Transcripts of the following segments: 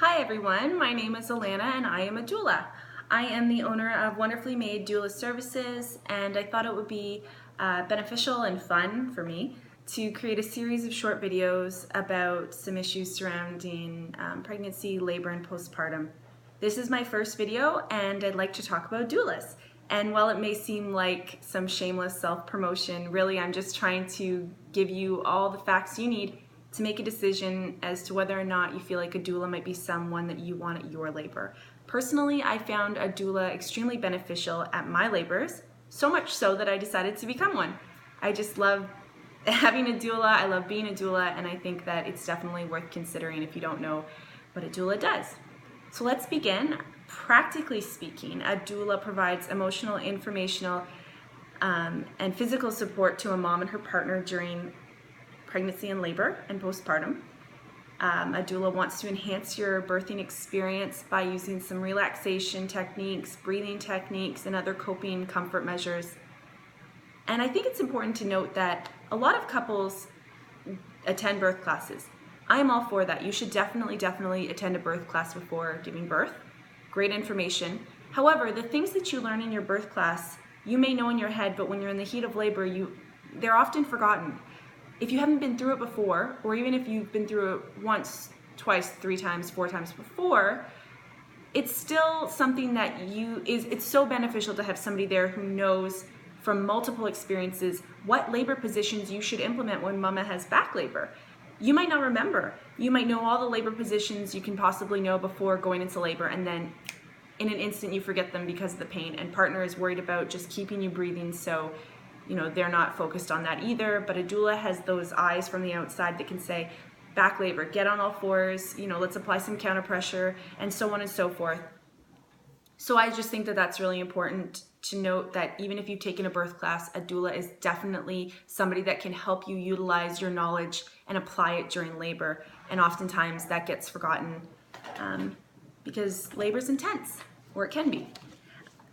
Hi everyone, my name is Alana and I am a doula. I am the owner of Wonderfully Made Doula Services, and I thought it would be beneficial and fun for me to create a series of short videos about some issues surrounding pregnancy, labor, and postpartum. This is my first video and I'd like to talk about doulas. And while it may seem like some shameless self-promotion, really I'm just trying to give you all the facts you need to make a decision as to whether or not you feel like a doula might be someone that you want at your labor. Personally, I found a doula extremely beneficial at my labors, so much so that I decided to become one. I just love having a doula, I love being a doula, and I think that it's definitely worth considering if you don't know what a doula does. So let's begin. Practically speaking, a doula provides emotional, informational, and physical support to a mom and her partner during pregnancy and labor and postpartum. A doula wants to enhance your birthing experience by using some relaxation techniques, breathing techniques, and other coping comfort measures. And I think it's important to note that a lot of couples attend birth classes. I am all for that. You should definitely attend a birth class before giving birth. Great information. However, the things that you learn in your birth class, you may know in your head, but when you're in the heat of labor, they're often forgotten. If you haven't been through it before, or even if you've been through it once, twice, 3 times, 4 times before, it's still something that it's so beneficial to have somebody there who knows from multiple experiences what labor positions you should implement when mama has back labor. You might not remember. You might know all the labor positions you can possibly know before going into labor, and then in an instant you forget them because of the pain, and partner is worried about just keeping you breathing, so they're not focused on that either. But a doula has those eyes from the outside that can say, back labor, get on all fours, let's apply some counter pressure, and so on and so forth. So I just think that that's really important to note, that even if you've taken a birth class, a doula is definitely somebody that can help you utilize your knowledge and apply it during labor. And oftentimes that gets forgotten because labor is intense, or it can be.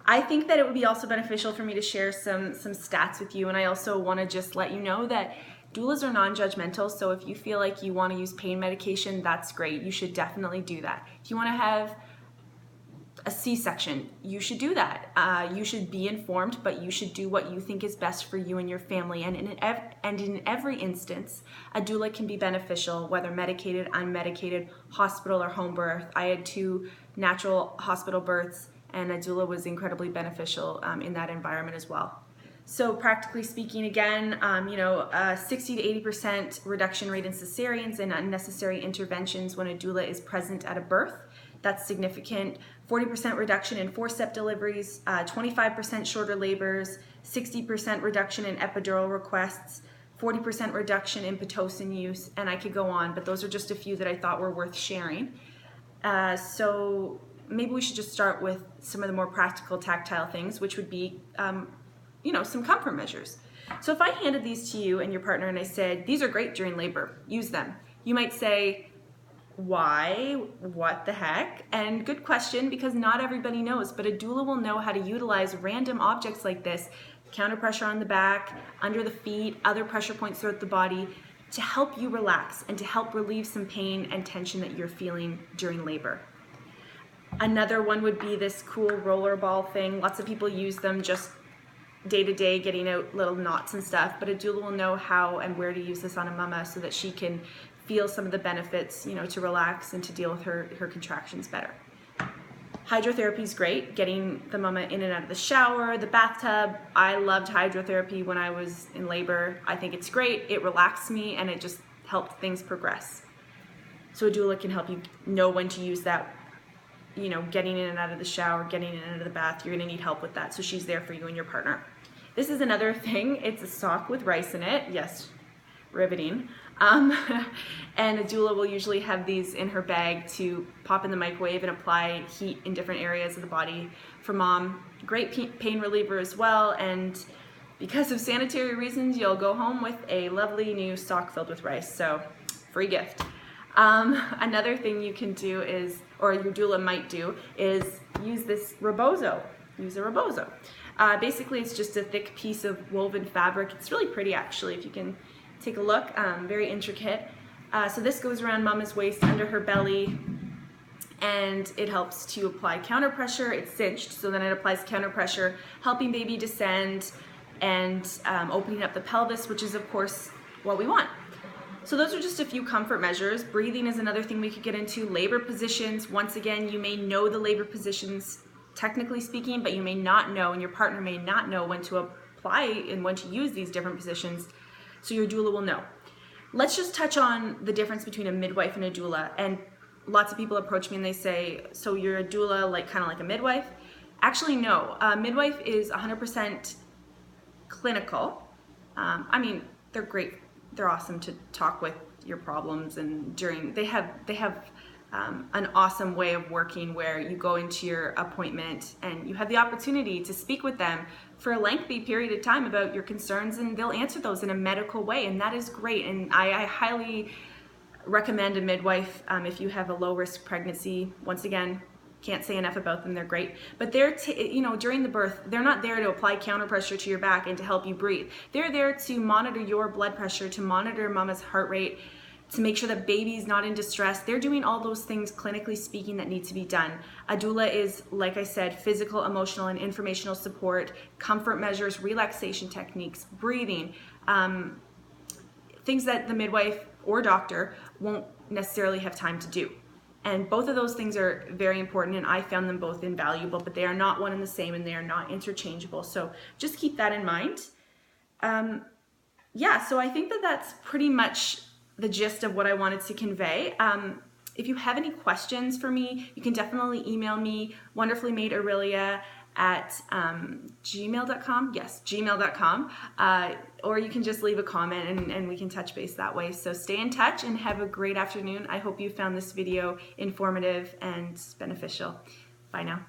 I think that it would be also beneficial for me to share some stats with you, and I also want to just let you know that doulas are non-judgmental, so if you feel like you want to use pain medication, that's great. You should definitely do that. If you want to have a C-section, you should do that. You should be informed, but you should do what you think is best for you and your family. And in every instance, a doula can be beneficial, whether medicated, unmedicated, hospital or home birth. I had 2 natural hospital births, and a doula was incredibly beneficial in that environment as well. So practically speaking, again, 60 to 80% reduction rate in cesareans and unnecessary interventions when a doula is present at a birth. That's significant. 40% reduction in forceps deliveries, 25% shorter labors, 60% reduction in epidural requests, 40% reduction in Pitocin use, and I could go on, but those are just a few that I thought were worth sharing. So maybe we should just start with some of the more practical tactile things, which would be, some comfort measures. So if I handed these to you and your partner and I said, these are great during labor, use them. You might say, why? What the heck? And good question, because not everybody knows, but a doula will know how to utilize random objects like this, counter pressure on the back, under the feet, other pressure points throughout the body, to help you relax and to help relieve some pain and tension that you're feeling during labor. Another one would be this cool roller ball thing. Lots of people use them just day to day, getting out little knots and stuff, but a doula will know how and where to use this on a mama so that she can feel some of the benefits, to relax and to deal with her contractions better. Hydrotherapy is great, getting the mama in and out of the shower, the bathtub. I loved hydrotherapy when I was in labor. I think it's great. It relaxed me and it just helped things progress. So a doula can help you know when to use that, getting in and out of the shower, getting in and out of the bath. You're going to need help with that, so she's there for you and your partner. This is another thing. It's a sock with rice in it. Yes, riveting. And a doula will usually have these in her bag to pop in the microwave and apply heat in different areas of the body for mom. Great pain reliever as well, and because of sanitary reasons, you'll go home with a lovely new sock filled with rice, so free gift. Another thing you can do is, or your doula might do, is use this rebozo. Use a rebozo. Basically, it's just a thick piece of woven fabric. It's really pretty, actually, if you can take a look. Very intricate. So this goes around mama's waist, under her belly, and it helps to apply counter pressure. It's cinched, so then it applies counter pressure, helping baby descend and opening up the pelvis, which is of course what we want. So those are just a few comfort measures. Breathing is another thing we could get into. Labor positions, once again, you may know the labor positions technically speaking, but you may not know, and your partner may not know when to apply and when to use these different positions, so your doula will know. Let's just touch on the difference between a midwife and a doula. And lots of people approach me and they say, so you're a doula, like kind of like a midwife? Actually, no. A midwife is 100% clinical. I mean, they're great. They're awesome to talk with your problems, and they have an awesome way of working where you go into your appointment and you have the opportunity to speak with them for a lengthy period of time about your concerns, and they'll answer those in a medical way, and that is great. And I highly recommend a midwife if you have a low-risk pregnancy. Once again, can't say enough about them. They're great. But they're, during the birth, they're not there to apply counter pressure to your back and to help you breathe. They're there to monitor your blood pressure, to monitor mama's heart rate, to make sure that baby's not in distress. They're doing all those things, clinically speaking, that need to be done. A doula is, like I said, physical, emotional, and informational support, comfort measures, relaxation techniques, breathing, things that the midwife or doctor won't necessarily have time to do. And both of those things are very important, and I found them both invaluable, but they are not one and the same, and they are not interchangeable. So just keep that in mind. Yeah, so I think that that's pretty much the gist of what I wanted to convey. If you have any questions for me, you can definitely email me, wonderfullymadeaurelia at gmail.com. Yes, gmail.com. Or you can just leave a comment and we can touch base that way. So stay in touch and have a great afternoon. I hope you found this video informative and beneficial. Bye now.